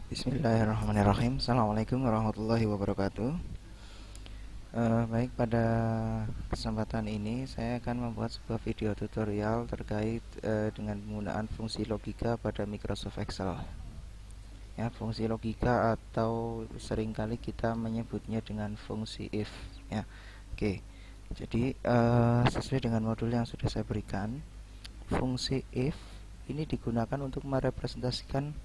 Bismillahirrahmanirrahim. Assalamualaikum warahmatullahi wabarakatuh. Baik, pada kesempatan ini saya akan membuat sebuah video tutorial terkait dengan penggunaan fungsi logika pada Microsoft Excel. Ya, fungsi logika atau seringkali kita menyebutnya dengan fungsi if. Ya, oke. Jadi sesuai dengan modul yang sudah saya berikan, fungsi if ini digunakan untuk merepresentasikan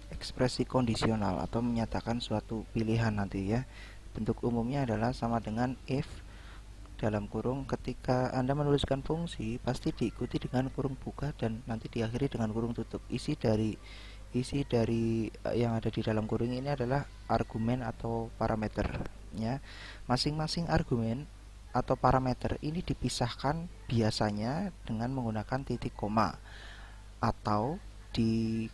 ekspresi kondisional atau menyatakan suatu pilihan nanti ya. Bentuk umumnya adalah sama dengan if dalam kurung, ketika Anda menuliskan fungsi pasti diikuti dengan kurung buka dan nanti diakhiri dengan kurung tutup. Isi dari yang ada di dalam kurung ini adalah argumen atau parameter ya. Masing-masing argumen atau parameter ini dipisahkan biasanya dengan menggunakan titik koma, atau di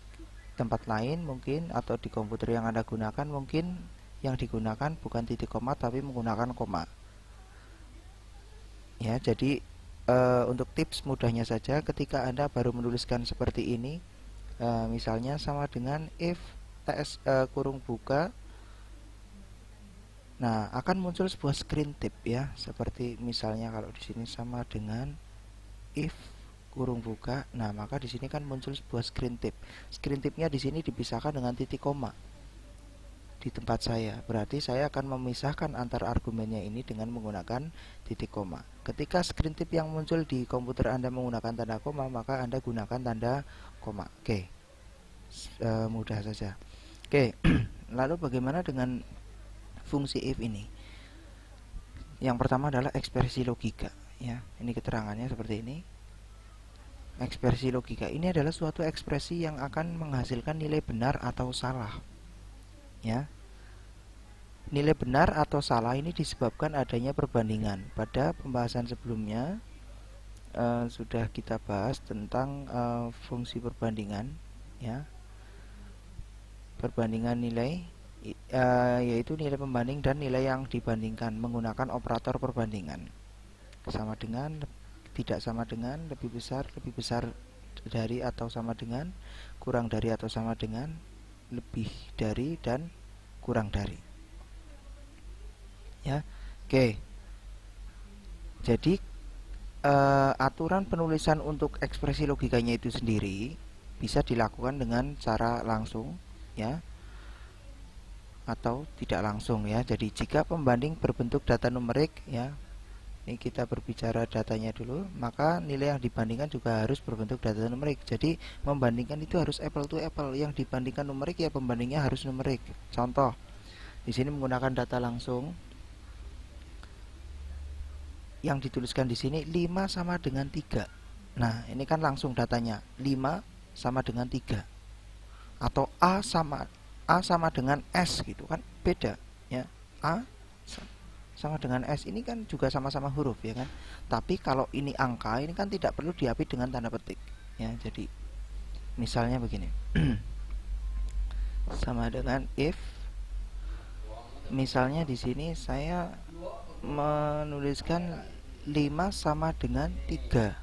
tempat lain mungkin atau di komputer yang Anda gunakan mungkin yang digunakan bukan titik koma tapi menggunakan koma. Ya, jadi untuk tips mudahnya saja, ketika Anda baru menuliskan seperti ini, misalnya sama dengan if ts kurung buka, nah akan muncul sebuah screen tip ya, seperti misalnya kalau di sini sama dengan if kurung buka, nah maka di sini kan muncul sebuah screen tip. Screen tipnya di sini dipisahkan dengan titik koma di tempat saya. Berarti saya akan memisahkan antar argumennya ini dengan menggunakan titik koma. Ketika screen tip yang muncul di komputer Anda menggunakan tanda koma, maka Anda gunakan tanda koma. Oke, mudah saja. Oke, lalu bagaimana dengan fungsi if ini? Yang pertama adalah ekspresi logika ya. Ini keterangannya seperti ini. Ekspresi logika ini adalah suatu ekspresi yang akan menghasilkan nilai benar atau salah ya. Nilai benar atau salah ini disebabkan adanya perbandingan. Pada pembahasan sebelumnya sudah kita bahas tentang fungsi perbandingan ya. Perbandingan nilai yaitu nilai pembanding dan nilai yang dibandingkan menggunakan operator perbandingan. Sama dengan, tidak sama dengan, lebih besar dari atau sama dengan, kurang dari atau sama dengan, lebih dari dan kurang dari ya. Oke, jadi aturan penulisan untuk ekspresi logikanya itu sendiri bisa dilakukan dengan cara langsung ya, atau tidak langsung ya. Jadi jika pembanding berbentuk data numerik ya, ini kita berbicara datanya dulu, maka nilai yang dibandingkan juga harus berbentuk data numerik. Jadi membandingkan itu harus apple to apple. Yang dibandingkan numerik ya pembandingnya harus numerik. Contoh, di sini menggunakan data langsung. Yang dituliskan di sini 5 sama dengan 3. Nah, ini kan langsung datanya 5 sama dengan 3. Atau A sama dengan S gitu kan, beda ya. A sama dengan S ini kan juga sama-sama huruf ya kan. Tapi kalau ini angka, ini kan tidak perlu diapit dengan tanda petik ya. Jadi misalnya begini. Sama dengan if, misalnya di sini saya menuliskan 5 sama dengan 3.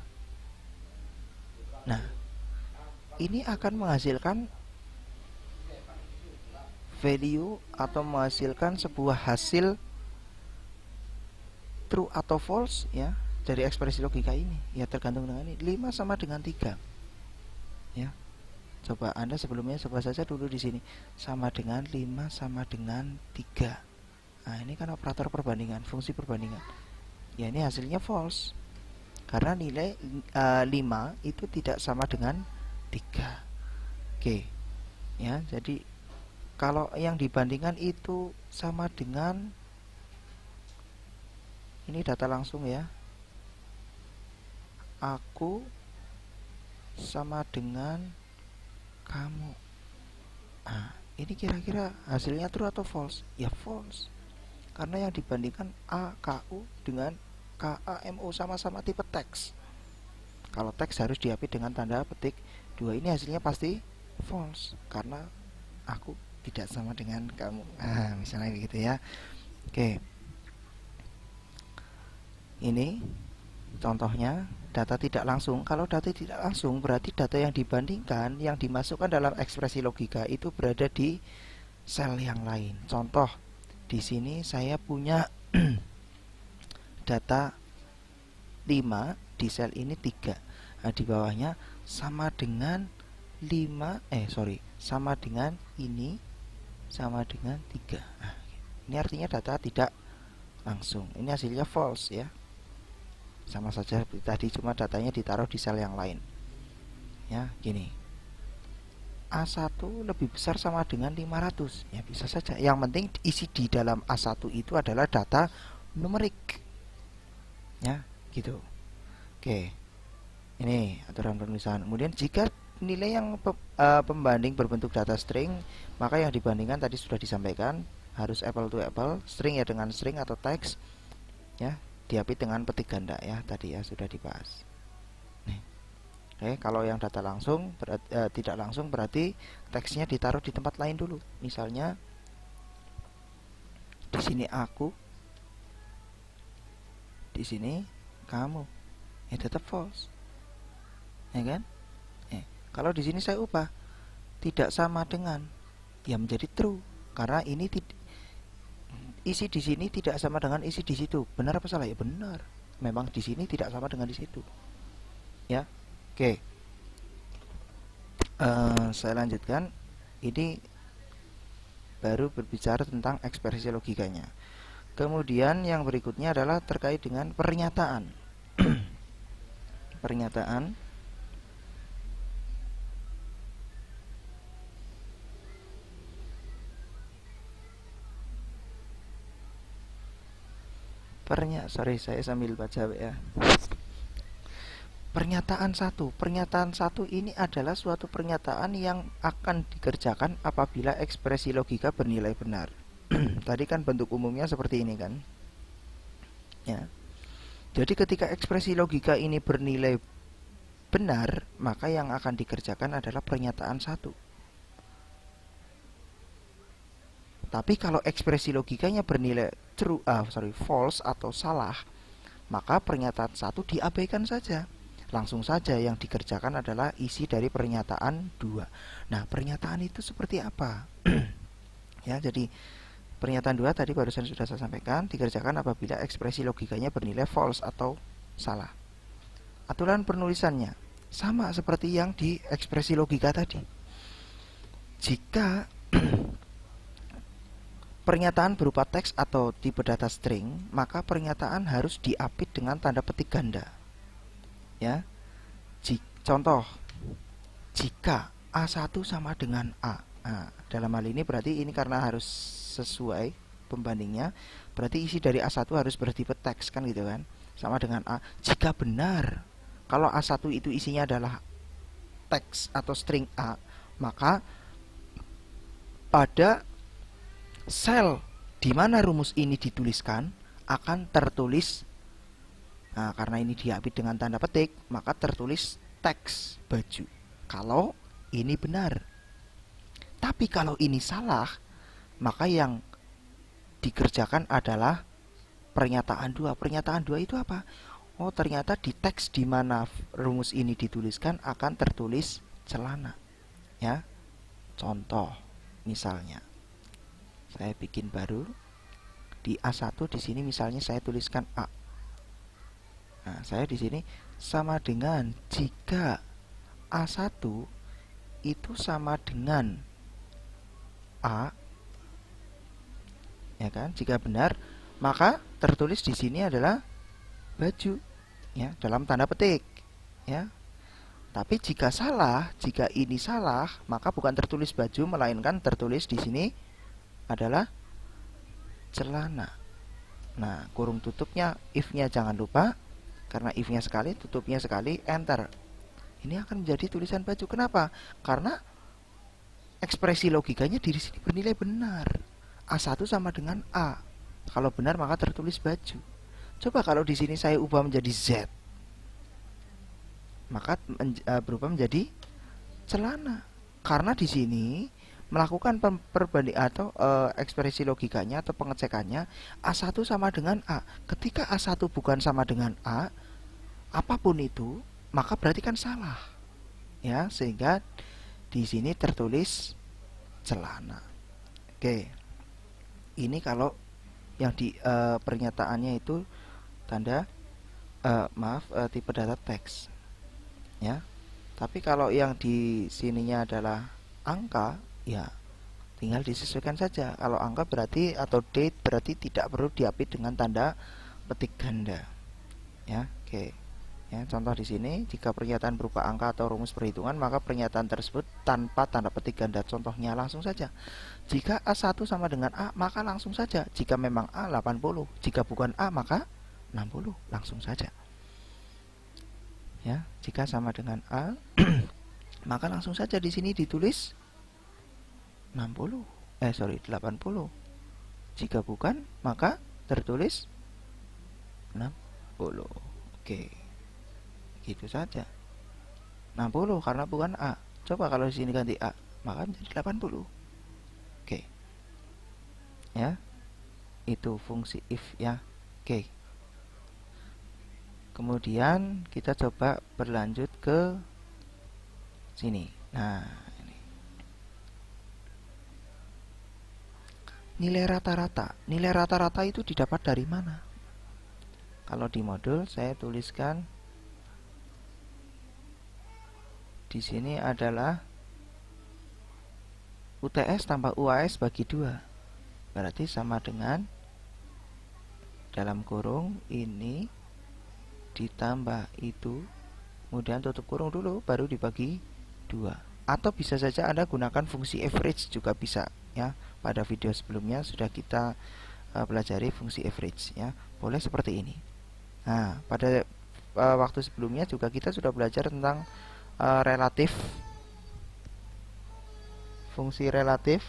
Nah, ini akan menghasilkan value atau menghasilkan sebuah hasil true atau false ya dari ekspresi logika ini. Ya tergantung dengan ini. 5 sama dengan 3. Ya. Coba Anda sebelumnya coba saja dulu di sini. Sama dengan 5 sama dengan 3. Nah, ini kan operator perbandingan, fungsi perbandingan. Ya, ini hasilnya false. Karena nilai 5 itu tidak sama dengan 3. Oke. Ya, jadi kalau yang dibandingkan itu sama dengan, ini data langsung ya, aku sama dengan kamu. Nah, ini kira-kira hasilnya true atau false? Ya false. Karena yang dibandingkan AKU dengan KAMU sama-sama tipe teks. Kalau teks harus diapit dengan tanda petik 2. Ini hasilnya pasti false karena aku tidak sama dengan kamu. Misalnya begitu ya. Oke. Ini Contohnya, data tidak langsung. Kalau data tidak langsung, berarti data yang dibandingkan, yang dimasukkan dalam ekspresi logika itu berada di sel yang lain. Contoh, di sini saya punya data 5, di sel ini 3. Nah, di bawahnya sama dengan 5, sama dengan ini, sama dengan 3. Nah, ini artinya data tidak langsung. Ini hasilnya false ya. Sama saja tadi, cuma datanya ditaruh di sel yang lain. Ya, gini. A1 lebih besar sama dengan 500. Ya, bisa saja. Yang penting isi di dalam A1 itu adalah data numerik. Ya, gitu. Oke. Ini aturan penulisan. Kemudian jika nilai yang pembanding berbentuk data string, maka yang dibandingkan tadi sudah disampaikan, harus apple to apple, string ya dengan string atau teks, ya, diapit dengan petik ganda ya, tadi ya sudah dibahas. Nih. Oke, kalau yang data langsung tidak langsung berarti teksnya ditaruh di tempat lain dulu. Misalnya di sini aku, di sini kamu, ya tetap false, ya kan? Kalau di sini saya ubah tidak sama dengan, ya menjadi true, karena ini isi di sini tidak sama dengan isi di situ. Benar apa salah? Ya benar. Memang di sini tidak sama dengan di situ. Ya, oke. Saya lanjutkan. Ini baru berbicara tentang ekspresi logikanya. Kemudian yang berikutnya adalah terkait dengan pernyataan. Pernyataan. Saya sambil baca ya. Pernyataan satu ini adalah suatu pernyataan yang akan dikerjakan apabila ekspresi logika bernilai benar. Tadi kan bentuk umumnya seperti ini kan, ya. Jadi ketika ekspresi logika ini bernilai benar, maka yang akan dikerjakan adalah pernyataan satu. Tapi kalau ekspresi logikanya bernilai false atau salah, maka pernyataan satu diabaikan saja. Langsung saja yang dikerjakan adalah isi dari pernyataan 2. Nah, pernyataan itu seperti apa? Ya, jadi pernyataan 2 tadi barusan sudah saya sampaikan, dikerjakan apabila ekspresi logikanya bernilai false atau salah. Aturan penulisannya sama seperti yang di ekspresi logika tadi. Jika pernyataan berupa teks atau tipe data string, maka pernyataan harus diapit dengan tanda petik ganda. Ya. Contoh, jika A1 sama dengan A. Nah, dalam hal ini berarti ini karena harus sesuai pembandingnya, berarti isi dari A1 harus bertipe teks kan gitu kan. Sama dengan A. Jika benar, kalau A1 itu isinya adalah teks atau string A, maka pada sel di mana rumus ini dituliskan akan tertulis, nah karena ini diapit dengan tanda petik, maka tertulis teks baju kalau ini benar. Tapi kalau ini salah, maka yang dikerjakan adalah pernyataan 2. Pernyataan 2 itu apa? Oh, ternyata di teks di mana rumus ini dituliskan akan tertulis celana. Ya. Contoh misalnya saya bikin baru di A1, di sini misalnya saya tuliskan A. Nah, saya di sini sama dengan jika A1 itu sama dengan A, ya kan? Jika benar, maka tertulis di sini adalah baju, ya, dalam tanda petik, ya. Tapi jika salah, jika ini salah, maka bukan tertulis baju, melainkan tertulis di sini adalah celana. Nah, kurung tutupnya, if-nya jangan lupa, karena if-nya sekali, tutupnya sekali, enter. Ini akan menjadi tulisan baju. Kenapa? Karena ekspresi logikanya di sini bernilai benar. A1 sama dengan A. Kalau benar maka tertulis baju. Coba kalau di sini saya ubah menjadi Z, maka berubah menjadi celana. Karena di sini melakukan perbanding atau ekspresi logikanya atau pengecekannya A1 sama dengan A. Ketika A1 bukan sama dengan A, apapun itu, maka berarti kan salah. Ya, sehingga di sini tertulis celana. Oke. Ini kalau yang di pernyataannya itu tanda tipe data teks, ya. Tapi kalau yang di sininya adalah angka, ya tinggal disesuaikan saja. Kalau angka berarti atau date berarti tidak perlu diapit dengan tanda petik ganda. Ya, oke. Ya, contoh di sini, jika pernyataan berupa angka atau rumus perhitungan, maka pernyataan tersebut tanpa tanda petik ganda. Contohnya langsung saja. Jika A1 sama dengan A, maka langsung saja. Jika memang A 80, jika bukan A maka 60, langsung saja. Ya, jika sama dengan A, maka langsung saja di sini ditulis 80. 80. Jika bukan, maka tertulis 60. Oke. Gitu saja. 60 karena bukan A. Coba kalau di sini ganti A, maka menjadi 80. Oke. Ya. Itu fungsi if ya. Oke. Kemudian kita coba berlanjut ke sini. Nah, ini. Nilai rata-rata. Nilai rata-rata itu didapat dari mana? Kalau di modul saya tuliskan di sini adalah UTS tambah UAS bagi 2. Berarti sama dengan dalam kurung ini ditambah itu, kemudian tutup kurung dulu, baru dibagi 2. Atau bisa saja Anda gunakan fungsi average juga bisa ya. Pada video sebelumnya sudah kita pelajari fungsi average ya. Boleh seperti ini. Nah, pada waktu sebelumnya juga kita sudah belajar tentang relatif, fungsi relatif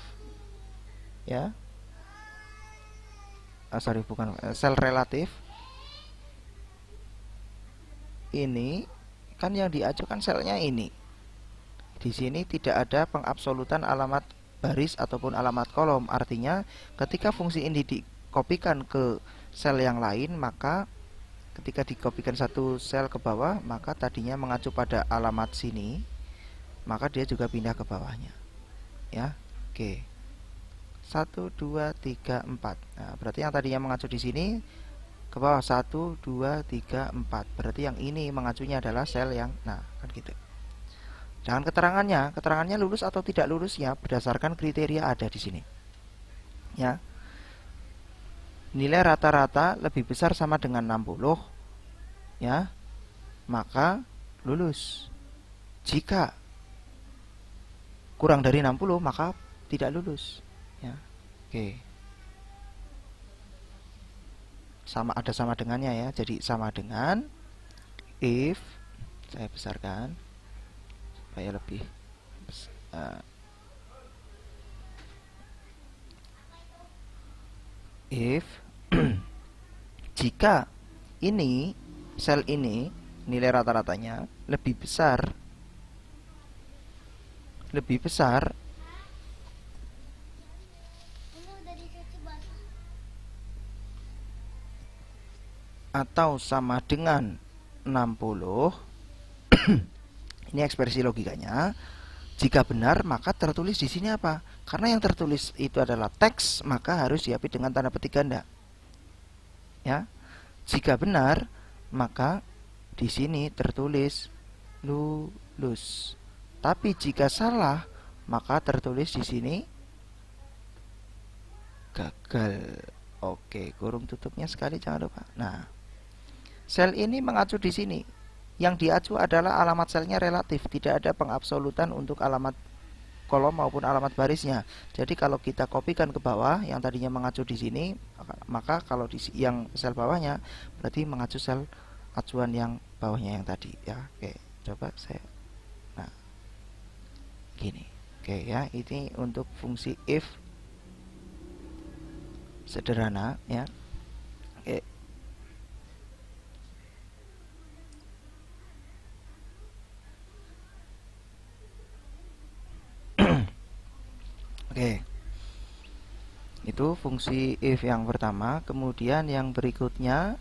ya. Bukan sel relatif. Ini kan yang diajukan selnya ini. Di sini tidak ada pengabsolutan alamat baris ataupun alamat kolom. Artinya ketika fungsi ini dikopikan ke sel yang lain, maka ketika dikopikan satu sel ke bawah, maka tadinya mengacu pada alamat sini, maka dia juga pindah ke bawahnya. Ya, oke. 1, 2, 3, 4. Nah, berarti yang tadinya mengacu di sini ke bawah 1, 2, 3, 4. Berarti yang ini mengacunya adalah sel yang, nah, kan gitu. Jangan keterangannya lulus atau tidak lulus ya berdasarkan kriteria ada di sini. Ya. Nilai rata-rata lebih besar sama dengan 60 ya, maka lulus. Jika kurang dari 60 maka tidak lulus ya. Oke. Sama dengannya ya. Jadi sama dengan if, saya besarkan supaya lebih if jika ini sel ini nilai rata-ratanya lebih besar atau sama dengan 60. Ini ekspresi logikanya. Jika benar, maka tertulis di sini apa? Karena yang tertulis itu adalah teks, maka harus diapit dengan tanda petik ganda. Ya. Jika benar, maka di sini tertulis lulus. Tapi jika salah, maka tertulis di sini gagal. Oke, kurung tutupnya sekali jangan lupa. Nah, sel ini mengacu di sini. Yang diacu adalah alamat selnya relatif, tidak ada pengabsolutan untuk alamat kolom maupun alamat barisnya. Jadi kalau kita kopikan ke bawah yang tadinya mengacu di sini, maka kalau di yang sel bawahnya berarti mengacu sel acuan yang bawahnya yang tadi ya. Oke, coba saya. Nah, gini. Oke ya, ini untuk fungsi if sederhana ya. Oke. Oke. Itu fungsi if yang pertama. Kemudian yang berikutnya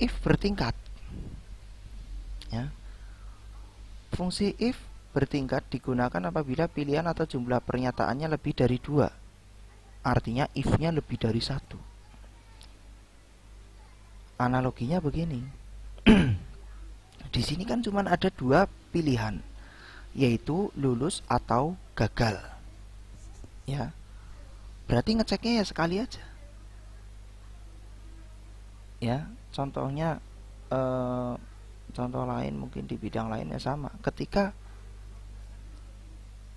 if bertingkat. Ya. Fungsi if bertingkat digunakan apabila pilihan atau jumlah pernyataannya lebih dari dua. Artinya if-nya lebih dari satu. Analoginya begini. Di sini kan cuma ada dua pilihan, yaitu lulus atau gagal. Ya, berarti ngeceknya ya sekali aja. Ya, contohnya eh, contoh lain mungkin di bidang lainnya sama. Ketika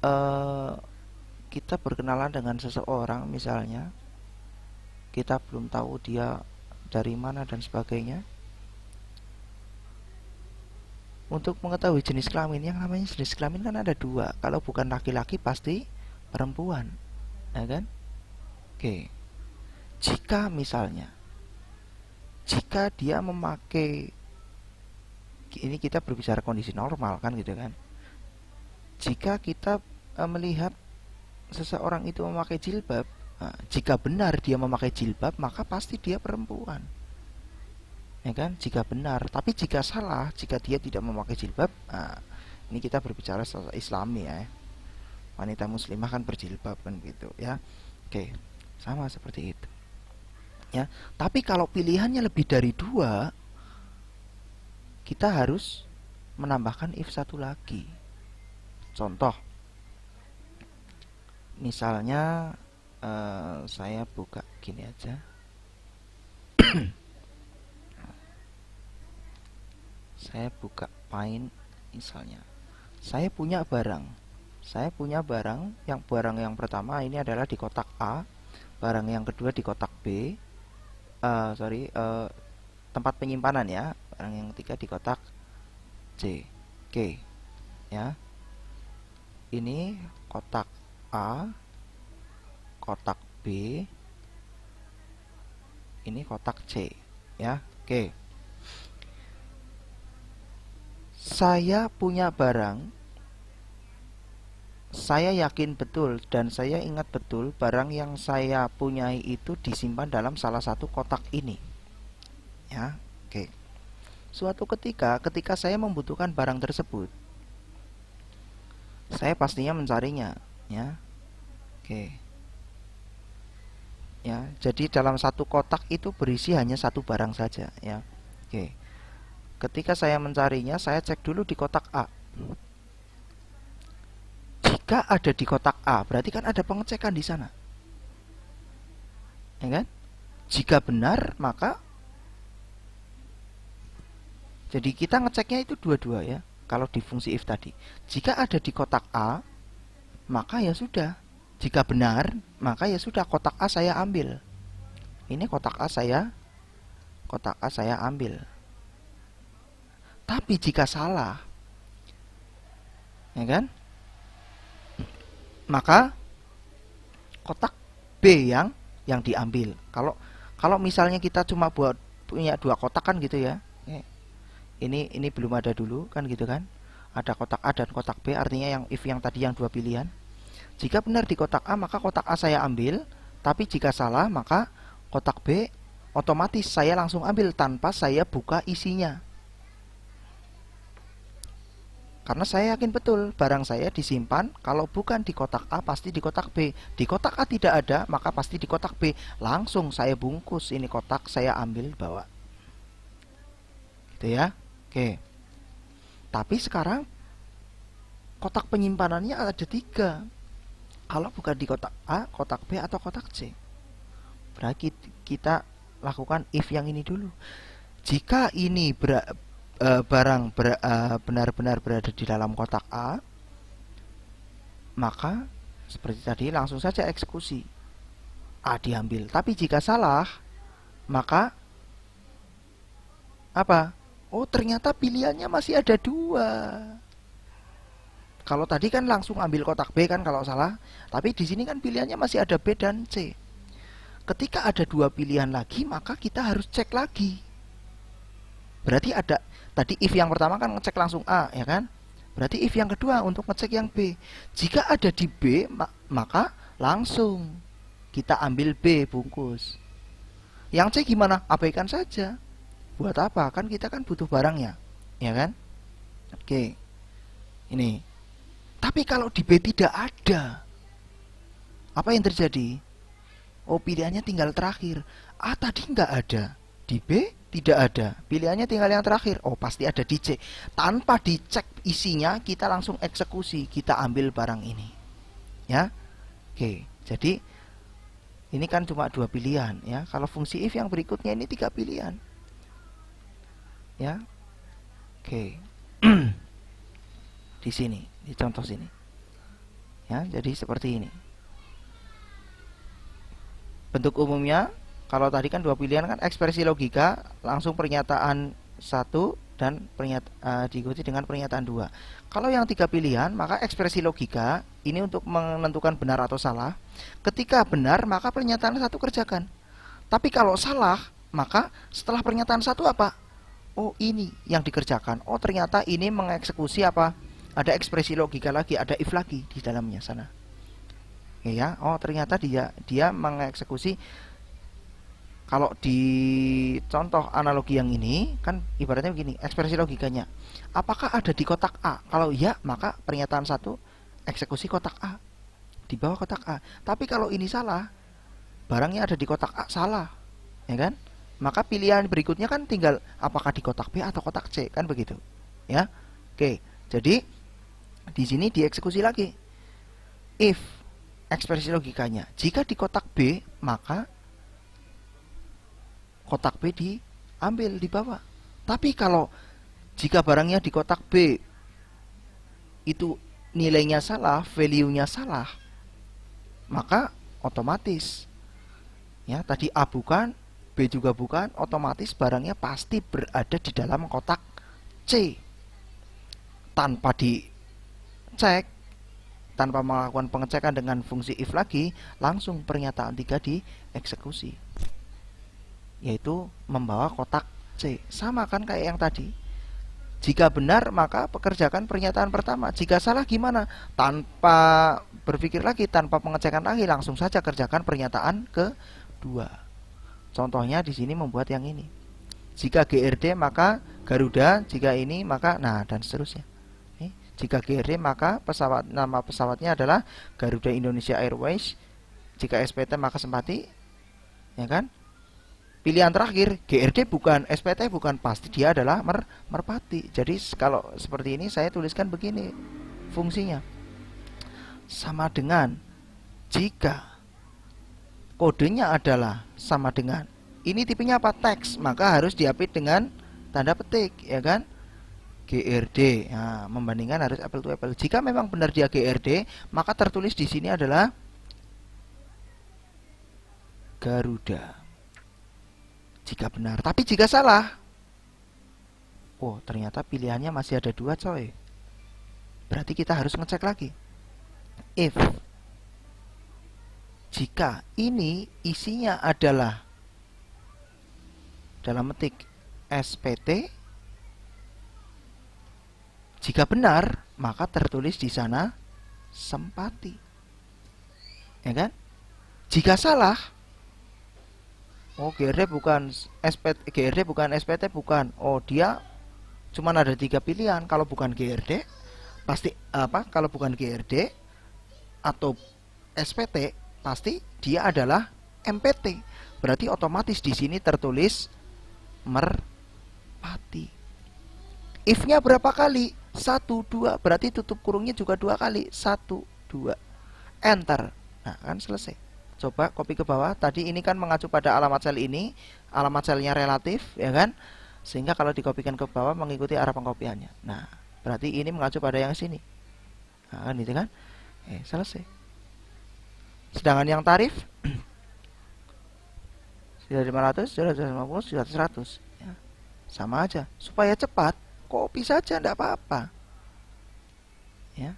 eh, kita berkenalan dengan seseorang, misalnya kita belum tahu dia dari mana dan sebagainya. Untuk mengetahui jenis kelamin, yang namanya jenis kelamin kan ada dua. Kalau bukan laki-laki pasti perempuan, ya kan? Oke. Jika misalnya, jika dia memakai, ini kita berbicara kondisi normal kan gitu kan? Jika kita melihat seseorang itu memakai jilbab, nah, jika benar dia memakai jilbab, maka pasti dia perempuan, ya kan? Jika benar. Tapi jika salah, jika dia tidak memakai jilbab, nah, ini kita berbicara secara Islami ya. Wanita muslimah kan berjilbab kan gitu ya. Oke, sama seperti itu. Ya, tapi kalau pilihannya lebih dari dua, kita harus menambahkan if satu lagi. Contoh, misalnya saya buka gini aja. Saya buka Paint misalnya. Saya punya barang yang pertama ini adalah di kotak A, barang yang kedua di kotak B. Tempat penyimpanan ya. Barang yang ketiga di kotak C. Oke, ya. Ini kotak A, kotak B, ini kotak C, ya. Oke. Saya punya barang, saya yakin betul dan saya ingat betul barang yang saya punyai itu disimpan dalam salah satu kotak ini. Ya, oke. Suatu ketika saya membutuhkan barang tersebut, saya pastinya mencarinya, ya. Oke. Ya, jadi dalam satu kotak itu berisi hanya satu barang saja, ya. Oke. Ketika saya mencarinya, saya cek dulu di kotak A. Jika ada di kotak A, berarti kan ada pengecekan di sana. Ya kan? Jika benar, maka jadi kita ngeceknya itu dua-dua ya. Kalau di fungsi if tadi. Jika ada di kotak A, maka ya sudah. Jika benar, maka ya sudah kotak A saya ambil. Ini kotak A saya ambil. Tapi jika salah, ya kan? Maka kotak B yang diambil. Kalau misalnya kita cuma buat punya dua kotak kan gitu ya. Ini belum ada dulu kan gitu kan. Ada kotak A dan kotak B, artinya yang if yang tadi yang dua pilihan. Jika benar di kotak A, maka kotak A saya ambil, tapi jika salah, maka kotak B otomatis saya langsung ambil tanpa saya buka isinya. Karena saya yakin betul barang saya disimpan, kalau bukan di kotak A pasti di kotak B. Di kotak A tidak ada, maka pasti di kotak B. Langsung saya bungkus ini kotak, saya ambil bawa. Gitu ya. Oke. Tapi sekarang kotak penyimpanannya ada tiga. Kalau bukan di kotak A, kotak B, atau kotak C. Berarti kita lakukan if yang ini dulu. Jika ini barang benar-benar berada di dalam kotak A, maka seperti tadi langsung saja eksekusi. A diambil. Tapi jika salah, maka apa? Oh, ternyata pilihannya masih ada dua. Kalau tadi kan langsung ambil kotak B kan kalau salah, tapi di sini kan pilihannya masih ada B dan C. Ketika ada dua pilihan lagi, maka kita harus cek lagi. Berarti ada tadi if yang pertama kan ngecek langsung A, ya kan? Berarti if yang kedua untuk ngecek yang B. Jika ada di B, maka langsung kita ambil B bungkus. Yang C gimana? Abaikan saja. Buat apa? Kan kita kan butuh barangnya, ya kan? Oke, ini. Tapi kalau di B tidak ada, apa yang terjadi? Oh, pilihannya tinggal terakhir. A tadi nggak ada, di B tidak ada, pilihannya tinggal yang terakhir. Oh, pasti ada di C. Tanpa dicek isinya, kita langsung eksekusi, kita ambil barang ini. Ya, oke. Jadi ini kan cuma dua pilihan, ya. Kalau fungsi if yang berikutnya ini tiga pilihan, ya. Oke. Di sini, di contoh sini, ya. Jadi seperti ini. Bentuk umumnya, kalau tadi kan dua pilihan kan ekspresi logika, langsung pernyataan satu dan diikuti dengan pernyataan dua. Kalau yang tiga pilihan, maka ekspresi logika ini untuk menentukan benar atau salah. Ketika benar, maka pernyataan satu kerjakan. Tapi kalau salah, maka setelah pernyataan satu apa? Oh, ini yang dikerjakan. Oh, ternyata ini mengeksekusi apa? Ada ekspresi logika lagi, ada if lagi di dalamnya sana. Ya, oh ternyata dia mengeksekusi. Kalau di contoh analogi yang ini kan ibaratnya begini, ekspresi logikanya. Apakah ada di kotak A? Kalau iya, maka pernyataan satu eksekusi kotak A, di bawah kotak A. Tapi kalau ini salah, barangnya ada di kotak A salah, ya kan? Maka pilihan berikutnya kan tinggal apakah di kotak B atau kotak C, kan begitu. Ya. Oke, jadi di sini dieksekusi lagi. If ekspresi logikanya, jika di kotak B, maka kotak B diambil di bawah. Tapi kalau jika barangnya di kotak B itu nilainya salah, value-nya salah, maka otomatis ya tadi A bukan, B juga bukan, otomatis barangnya pasti berada di dalam kotak C. Tanpa dicek, tanpa melakukan pengecekan dengan fungsi if lagi, langsung pernyataan 3 dieksekusi, yaitu membawa kotak C. Sama kan kayak yang tadi. Jika benar, maka pekerjakan pernyataan pertama. Jika salah gimana? Tanpa berpikir lagi, tanpa pengecekan lagi, langsung saja kerjakan pernyataan kedua. Contohnya di sini membuat yang ini. Jika GRD maka Garuda, jika ini maka nah dan seterusnya. Jika GRD maka nama pesawatnya adalah Garuda Indonesia Airways. Jika SPT maka Sempati, ya kan? Pilihan terakhir GRD bukan, SPT bukan, pasti dia adalah Merpati. Jadi kalau seperti ini saya tuliskan begini fungsinya. Sama dengan jika kodenya adalah sama dengan ini tipenya apa, teks, maka harus diapit dengan tanda petik, ya kan? GRD. Nah, membandingkan harus apple to apple. Jika memang benar dia GRD, maka tertulis di sini adalah Garuda. Jika benar, tapi jika salah, oh ternyata pilihannya masih ada dua, coy. Berarti kita harus ngecek lagi. If jika ini isinya adalah dalam petik SPT, jika benar, maka tertulis di sana Sempati. Ya kan? Jika salah, oh GRD bukan SPT, GRD bukan SPT bukan. Oh dia cuma ada 3 pilihan. Kalau bukan GRD, pasti apa? Kalau bukan GRD atau SPT, pasti dia adalah MPT. Berarti otomatis di sini tertulis Merpati. If-nya berapa kali? 1, 2, berarti tutup kurungnya juga 2 kali. 1, 2, enter. Nah kan selesai. Coba copy ke bawah. Tadi ini kan mengacu pada alamat sel ini, alamat selnya relatif, ya kan? Sehingga kalau dikopikan ke bawah mengikuti arah pengkopiannya. Nah berarti ini mengacu pada yang sini. Nah kan itu kan? Selesai. Sedangkan yang tarif sudah 500, sudah 150, sudah 100, ya. Sama aja. Supaya cepat, copy saja, tidak apa-apa, ya.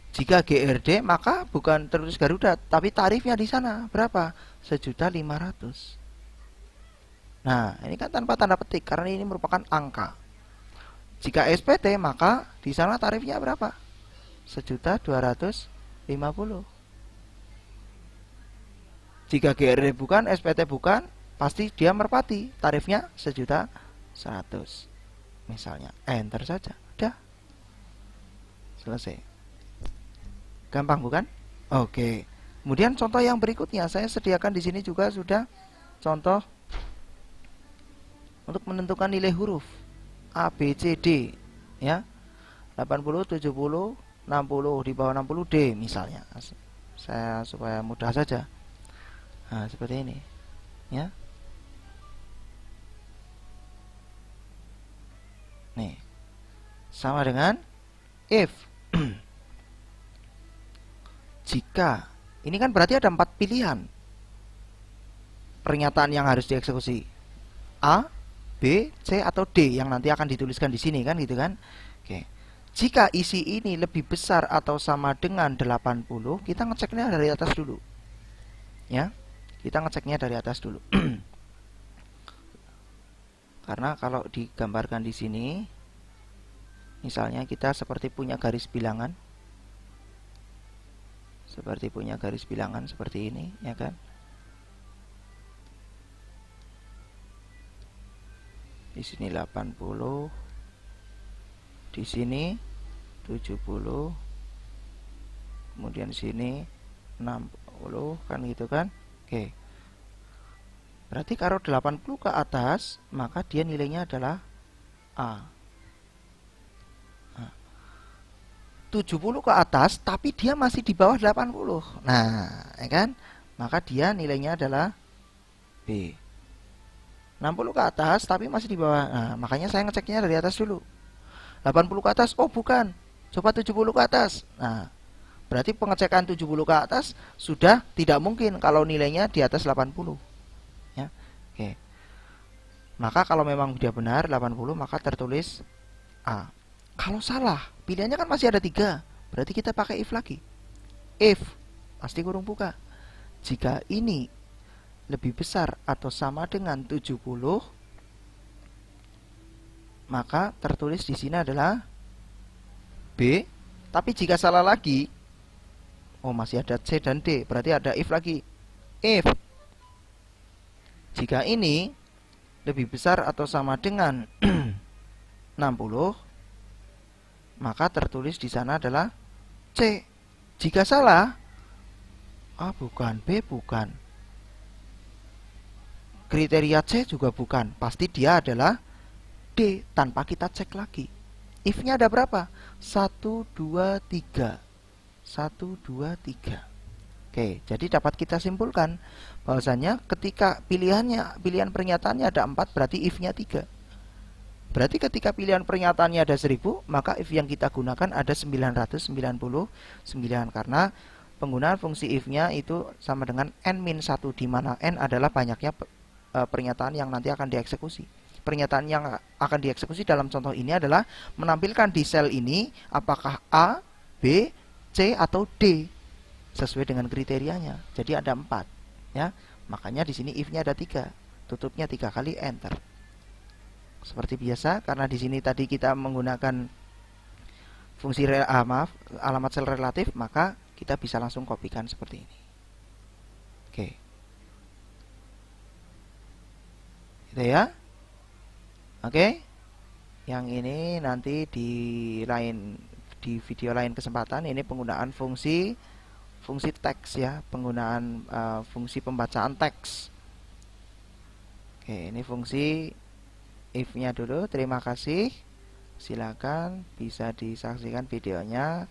Jika GRD maka bukan tertulis Garuda, tapi tarifnya di sana berapa? 1.500.000. Nah ini kan tanpa tanda petik karena ini merupakan angka. Jika SPT maka di sana tarifnya berapa? 1.250.000. Jika GRD bukan, SPT bukan, pasti dia Merpati, tarifnya 1.100.000. misalnya enter saja, udah selesai. Gampang bukan? Oke. Kemudian contoh yang berikutnya saya sediakan di sini juga sudah contoh untuk menentukan nilai huruf A, B, C, D ya. 80, 70, 60, di bawah 60 D misalnya. Saya supaya mudah saja. Nah, seperti ini ya. Nih. Sama dengan if. Jika ini kan berarti ada 4 pilihan pernyataan yang harus dieksekusi. A, B, C atau D yang nanti akan dituliskan di sini kan gitu kan. Oke. Jika isi ini lebih besar atau sama dengan 80, kita ngeceknya dari atas dulu. Ya. Kita ngeceknya dari atas dulu. Karena kalau digambarkan di sini misalnya kita seperti punya garis bilangan. Seperti punya garis bilangan seperti ini, ya kan? Di sini 80, di sini 70, kemudian di sini 60 kan gitu kan? Oke. Berarti kalau 80 ke atas, maka dia nilainya adalah A. 70 ke atas tapi dia masih di bawah 80. Nah, ya kan? Maka dia nilainya adalah B. 60 ke atas tapi masih di bawah. Nah, makanya saya ngeceknya dari atas dulu. 80 ke atas, oh bukan. Coba 70 ke atas. Nah, berarti pengecekan 70 ke atas sudah tidak mungkin kalau nilainya di atas 80. Ya. Oke. Maka kalau memang sudah benar 80 maka tertulis A. Kalau salah, pilihannya kan masih ada 3. Berarti kita pakai if lagi. If, pasti kurung buka. Jika ini lebih besar atau sama dengan 70, maka tertulis di sini adalah B. Tapi jika salah lagi, oh masih ada C dan D, berarti ada if lagi. If jika ini lebih besar atau sama dengan 60, maka tertulis di sana adalah C. Jika salah, A bukan, B bukan, kriteria C juga bukan, pasti dia adalah D tanpa kita cek lagi. If-nya ada berapa? 1, 2, 3. 1, 2, 3. Oke, jadi dapat kita simpulkan bahwasanya ketika pilihan pernyataannya ada 4, berarti if-nya 3. Berarti ketika pilihan pernyataannya ada 1000, maka if yang kita gunakan ada 999 karena penggunaan fungsi if-nya itu sama dengan n-1, di mana n adalah banyaknya pernyataan yang nanti akan dieksekusi. Pernyataan yang akan dieksekusi dalam contoh ini adalah menampilkan di sel ini apakah A, B, C atau D sesuai dengan kriterianya. Jadi ada 4 ya. Makanya di sini if-nya ada 3. Tutupnya 3 kali enter. Seperti biasa, karena di sini tadi kita menggunakan fungsi alamat sel relatif, maka kita bisa langsung kopikan seperti ini. Oke. Gitu ya. Oke. Yang ini nanti di video lain kesempatan ini penggunaan fungsi teks ya, penggunaan fungsi pembacaan teks. Oke, ini fungsi if-nya dulu. Terima kasih. Silakan bisa disaksikan videonya.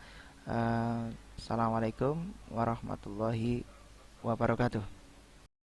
Assalamualaikum warahmatullahi wabarakatuh.